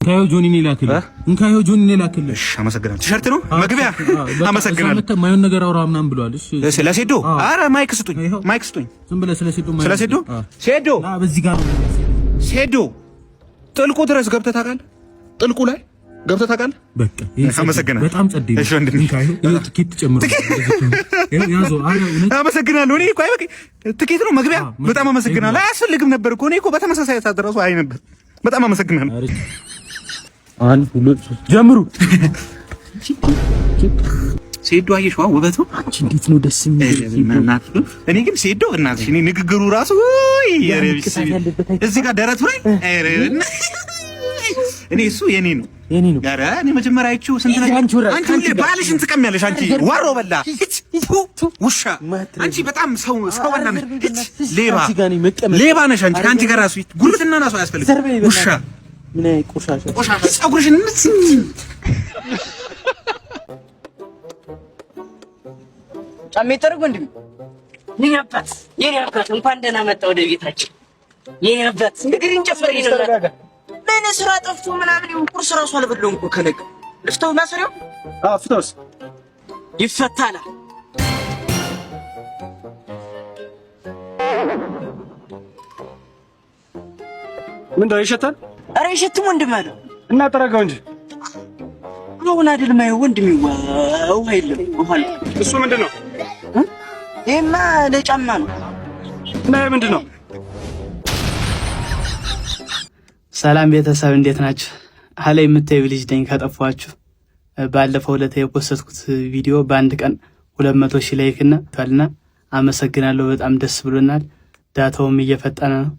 ካዮ ጆኒ ላክልህ እንካዮ ጆኒ ላክልህ። እሺ አመሰግናለሁ። ቲሸርት ነው መግቢያ። አመሰግናለሁ። ማየውን ነገር አውራ ምናምን ብሏል። እሺ ስለ ሴዶ ኧረ ማይክ ስጡኝ፣ ማይክ ስጡኝ። ዝም ብለህ ስለ ሴዶ ሴዶ በዚህ ጋር ነው ሴዶ ጥልቁ ድረስ ገብተህ ታውቃለህ? ጥልቁ ላይ ገብተህ ታውቃለህ? በቃ አመሰግናለሁ። በጣም ጸዴ ነው። እሺ ወንድም እንካዮ ትኬት ጨምሮ ያዞ አመሰግናለሁ። እኔ እኮ አይበቂ ትኬት ነው መግቢያ። በጣም አመሰግናለሁ። አያስፈልግም ነበር እኮ እኔ እኮ በተመሳሳይ ሰዓት ድረሱ አይ ነበር። በጣም አመሰግናለሁ። አንድ ሁለት ጀምሩ። ሴዶ አየሽዋ ውበቱ አንቺ እንዴት ነው ደስ የሚል። እኔ ግን ሴዶ እናትሽ እኔ ንግግሩ ራሱ የረብስ እዚህ ጋር ደረቱ ላይ እኔ እሱ የኔ ነው ኧረ እኔ መጀመሪያ አይቼው ስንት ነገር አንቺ ባልሽን ትቀሚያለሽ አንቺ ወሮ በላ ውሻ አንቺ በጣም ሰው በላ ነሽ ሌባ ነሽ አንቺ ከአንቺ ጋር ራሱ ጉርብትና ራሱ አያስፈልግም ውሻ ምን ቆሻሻ ፀጉርሽን ጫሜ ጠርጎ እንዴ የኔ አባት እንኳን ደህና መጣ ወደ ቤታችን። የኔ አባት እንግዲህ እንጨፈር ይነራጋ ምን ስራ ጠፍቶ ምናምን ቁርስ ራሱ አልበላውም እኮ ከነገ ልፍተው ማሰሪያው ፍተውስ ይፈታላ ምን ነው ይሸታል? አረ ይሸትም ወንድም አለ እና ጠረጋው እንጂ አሁን አይደል ማይ ወንድም ይዋው አይደለም ወሃል እሱ ምንድነው? ይሄማ ለጫማ ነው እና ምንድነው? ሰላም ቤተሰብ እንዴት ናችሁ? አለ የምታዩ ልጅ ነኝ ከጠፋችሁ። ባለፈው ዕለት የፖስትኩት ቪዲዮ በአንድ ቀን 200,000 ላይክ እና ታልና አመሰግናለሁ። በጣም ደስ ብሎናል። ዳታውም እየፈጠነ ነው።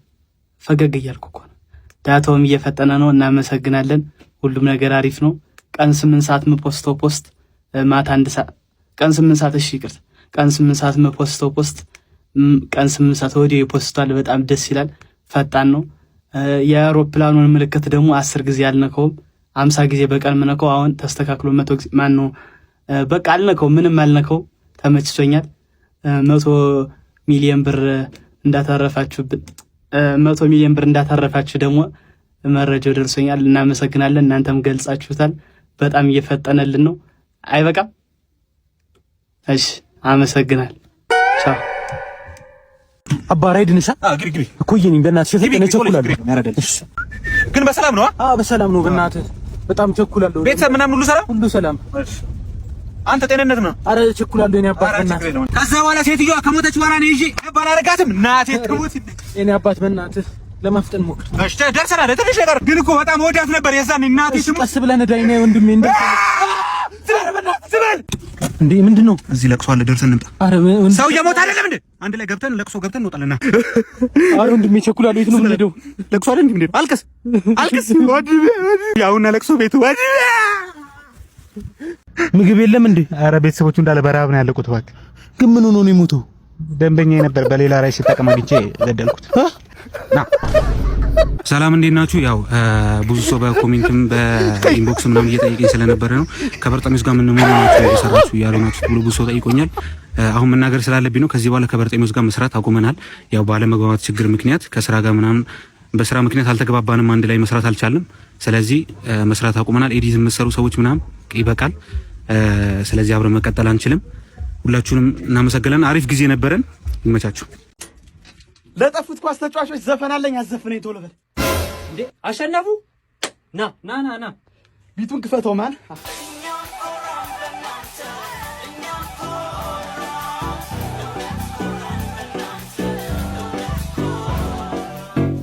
ፈገግ እያልኩ እኮ ነው። ዳታውም እየፈጠነ ነው። እናመሰግናለን። ሁሉም ነገር አሪፍ ነው። ቀን 8 ሰዓት የምፖስተው ፖስት ማታ 1 ሰዓት ቀን 8 ሰዓት እሺ ይቅርታ ቀን 8 ሰዓት የምፖስተው ፖስት ቀን 8 ሰዓት ወዲህ ይፖስታል። በጣም ደስ ይላል። ፈጣን ነው። የአውሮፕላኑን ምልክት ደግሞ 10 ጊዜ አልነካውም። 50 ጊዜ በቀን ምነካው አሁን ተስተካክሎ 100 ጊዜ ማን ነው በቃ አልነካው ምንም አልነካው። ተመችቶኛል። 100 ሚሊዮን ብር እንዳተረፋችሁብን 100 ሚሊዮን ብር እንዳተረፋችሁ ደግሞ መረጃው ደርሶኛል። እናመሰግናለን። እናንተም ገልጻችሁታል። በጣም እየፈጠነልን ነው። አይበቃም? እሺ አመሰግናል። ቻው አባራይ ድንሳ ግሪ እኮ ይሄን በእናትሽ ተፈጠነ ቸኩላለሁ። ግን በሰላም ነው? በሰላም ነው። በእናትህ በጣም ቸኩላለሁ። ቤተሰብ ምናምን ሁሉ ሰላም? ሁሉ ሰላም። አንተ ጤንነት ነው? አረ ቸኩላለሁ። የኔ አባት በእናትህ ከዛ በኋላ ሴትዮዋ ከሞተች በኋላ ነው ይዤ ባላረጋትም እናቴ ትሞት። የኔ አባት በእናትህ ለማፍጠን ሞክር። እሺ ደርሰናል። ትንሽ ነገር ግን እኮ በጣም ወዳት ነበር የዛን እናቴ ትሞት። ቀስ ብለህ ነዳኝ ነው ወንድሜ ስበል እንዴ ምንድነው? እዚህ ለቅሶ አለ ደርሰን እንምጣ። አረ ሰው እየሞተ አይደለም እንዴ? አንድ ላይ ገብተን ለቅሶ ገብተን እንወጣለና። አረ ወንድሜ ቸኩላለሁ። የት ነው የምንሄደው? ለቅሶ አይደል እንዴ? አልቀስ ወድቤ ያውና ለቅሶ ቤት ወድቤ ምግብ የለም እንዴ? አረ ቤተሰቦቹ እንዳለ በረሃብ ነው ያለቁት። እባክህ ግን ምን ሆኖ ነው የሞተው? ደንበኛ ነበር በሌላ ራይ ሲጠቀም አግኝቼ ገደልኩት። ና ሰላም እንዴት ናችሁ? ያው ብዙ ሰው በኮሜንትም በኢንቦክስ ምናምን እየጠየቀኝ ስለነበረ ነው ከበርጠሚስ ጋር ምን ነው እየሰራችሁ ያሉ ናችሁ ብሎ ብዙ ሰው ጠይቆኛል። አሁን መናገር ስላለብኝ ነው። ከዚህ በኋላ ከበርጠሚስ ጋር መስራት አቁመናል። ያው ባለመግባባት ችግር ምክንያት ከስራ ጋር ምናምን በስራ ምክንያት አልተግባባንም፣ አንድ ላይ መስራት አልቻልንም። ስለዚህ መስራት አቁመናል። ኤዲት የምትሰሩ ሰዎች ምናምን ይበቃል። ስለዚህ አብረን መቀጠል አንችልም። ሁላችሁንም እናመሰግናለን። አሪፍ ጊዜ ነበረን። ይመቻችሁ። ለጠፉት ኳስ ተጫዋቾች ዘፈናለኝ አዘፍነኝ ቶሎ በል እንዴ አሸነፉ። ና ቢቱን ክፈተው ማን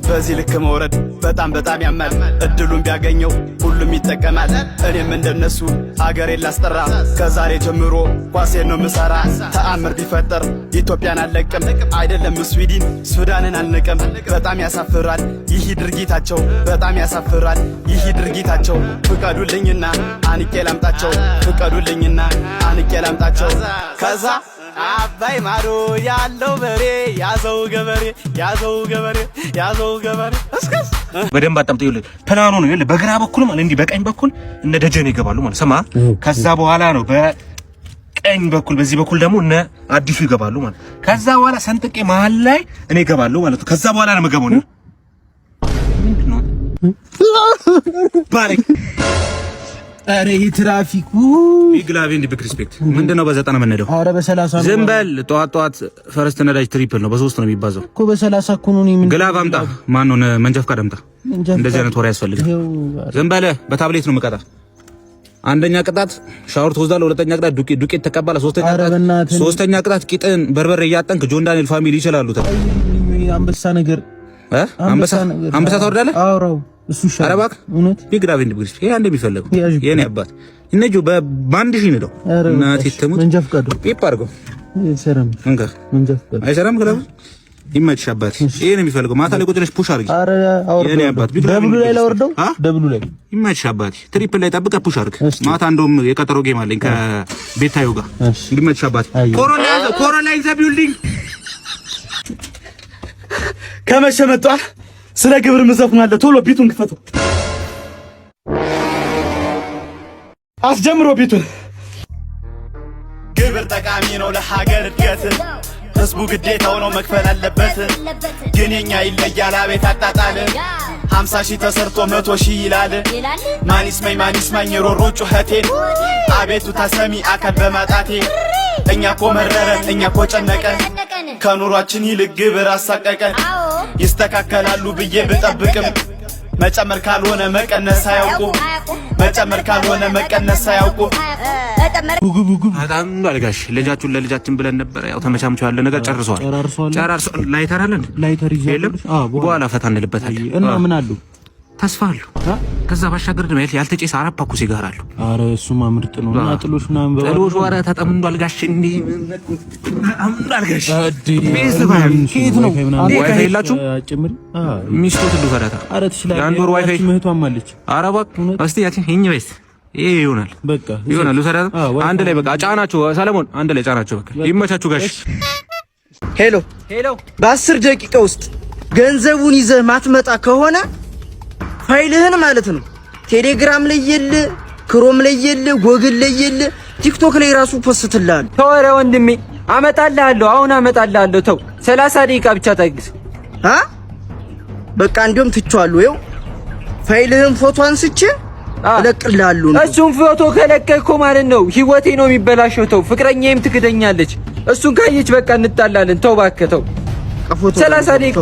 በዚህ ልክ መውረድ በጣም ያማል። እድሉን ቢያገኘው ሁሉም ይጠቀማል። እኔም እንደነሱ አገሬን ላስጠራ ከዛሬ ጀምሮ ኳሴን ነው ምሰራ። ተአምር ቢፈጠር ኢትዮጵያን አልለቅም፣ አይደለም ስዊድን ሱዳንን አልንቅም። በጣም ያሳፍራል ይህ ድርጊታቸው፣ በጣም ያሳፍራል ይህ ድርጊታቸው። ፍቀዱልኝና አንቄ ላምጣቸው፣ ፍቀዱልኝና አንቄ ላምጣቸው። ከዛ አባይ ማዶ ያለው በሬ ያዘው ገበሬ እስከስ በደንብ አጣምጥ። ይኸውልህ ፕላኑ ነው። ይኸውልህ በግራ በኩል ማለት እንዲህ በቀኝ በኩል እነ ደጀኔ ይገባሉ ማለት ሰማ። ከዛ በኋላ ነው በቀኝ በኩል በዚህ በኩል ደግሞ እነ አዲሱ ይገባሉ ማለት። ከዛ በኋላ ሰንጥቄ መሀል ላይ እኔ እገባለሁ ማለት ነው። ከዛ በኋላ ነው የምገባው ነው ባረክ አረ ትራፊኩ ቢግላቪ እንዲ ሪስፔክት ምንድነው በ90 የምንሄደው? አረ በ30 ዝም በል። ጠዋት ፈረስት ነዳጅ ትሪፕል ነው፣ በ3 ነው የሚባዛው እኮ በ30 እኮ ነው። ምን ግላቭ አምጣ። ማን ነው መንጃ ፈቃድ አምጣ። እንደዚህ አይነት ወሬ ያስፈልጋል። ዝም በል። በታብሌት ነው የምቀጣ። አንደኛ ቅጣት ሻወር ትወስዳለህ፣ ሁለተኛ ቅጣት ዱቄት ተቀባለህ፣ ሶስተኛ ቅጣት ቂጥን በርበሬ እያጠንክ ጆን ዳንኤል ፋሚሊ ይችላሉ። አንበሳ ነገር አንበሳ ታወርዳለህ። አውራው እሱ ይሻላል። ኧረ እባክህ እውነት ቢግራቪ እንድብግሪስ ይሄ አንዴ የሚፈልገው የኔ አባት እነጁ በባንድ ሺህ ነው እናቴ ተሙት መንጃ ፈቃዱ ፒፕ አድርገው አይሰራም። እንካ መንጃ ፈቃዱ አይሰራም። ግላቭ ይመችሽ አባት። ይሄ ነው የሚፈልገው። ማታ ላይ ቁጭ ብለሽ ፑሽ አድርጊ። ኧረ አውርደው የኔ አባት ደብሉ ላይ ላወርደው። ደብሉ ላይ ይመችሽ አባት። ትሪፕል ላይ ጠብቀህ ፑሽ አድርግ። ማታ እንደውም የቀጠሮ ጌም አለኝ ከቤታዩ ጋር። ይመችሽ አባት። ኮሮና ኢን ዘ ቢልዲንግ ከመሸ መጣል ስለ ግብር ምዘፍናለ። ቶሎ ቢቱን ክፈቱ። አስጀምሮ ቢቱን። ግብር ጠቃሚ ነው ለሀገር እድገት፣ ህዝቡ ግዴታው ነው መክፈል አለበት። ግን የኛ ይለያል አቤት አጣጣል፣ 50 ሺህ ተሰርቶ 100 ሺህ ይላል። ማኒስማኝ ሮሮ ጩኸቴን አቤቱታ ሰሚ አካል በማጣቴ እኛ ኮ መረረን እኛ ኮ ጨነቀን፣ ከኑሯችን ይልቅ ግብር አሳቀቀን። ይስተካከላሉ ብዬ ብጠብቅም መጨመር ካልሆነ መቀነስ አያውቁ፣ መጨመር ካልሆነ መቀነስ አያውቁ። በጣም አልጋሽ ልጃችሁን ለልጃችን ብለን ነበር። ያው ተመቻምቻ ያለ ነገር ጨርሷል። ላይተር አለ እንዴ? ላይተር የለም። በኋላ ፈታ እንልበታለን። እና ምን አሉ ተስፋ አሉ። ከዛ ባሻገር ደግሞ ያልተጨሰ አራት ፓኩ ሲጋራ አሉ። አረ እሱማ ምርጥ ነው። እና ጥሎሽ ምናምን ጥሎሽ ወረ ተጠምዷል። ጋሽ እንዴ አምዷል። ጋሽ ቤዝ ባይ ኬት ነው ዋይፋይ የላችሁም? ጭምር ሚስቱ ትሉ ፈዳታ። አረ ትችላለህ። የአንድ ወር ዋይፋይ ምህቷም አለች። አረ እባክህ እስቲ ያቺ ይኝ በይስ ይሄ ይሆናል። በቃ ይሆናል። ልውሰዳት አንድ ላይ በቃ ጫናቸው። ሰለሞን አንድ ላይ ጫናቸው። በቃ ይመቻችሁ ጋሽ። ሄሎ በ10 ደቂቃ ውስጥ ገንዘቡን ይዘህ ማትመጣ ከሆነ ፋይልህን ማለት ነው ቴሌግራም ላይ የለ፣ ክሮም ላይ የለ፣ ጎግል ላይ የለ፣ ቲክቶክ ላይ ራሱ ፖስትላል። ተወረ ወንድሜ አመጣልሃለሁ፣ አሁን አመጣልሃለሁ። ተው 30 ደቂቃ ብቻ ታግስ። በቃ እንዲያውም ትቼዋለሁ። ይኸው ፋይልህን ፎቶ አንስቼ እለቅልሃለሁ። እሱን ፎቶ ከለቀቅኩ ማለት ነው ህይወቴ ነው የሚበላሸው። ተው ፍቅረኛዬም ትክደኛለች። እሱን ካየች በቃ እንጣላለን። ተው እባክህ ተው። 30 ደቂቃ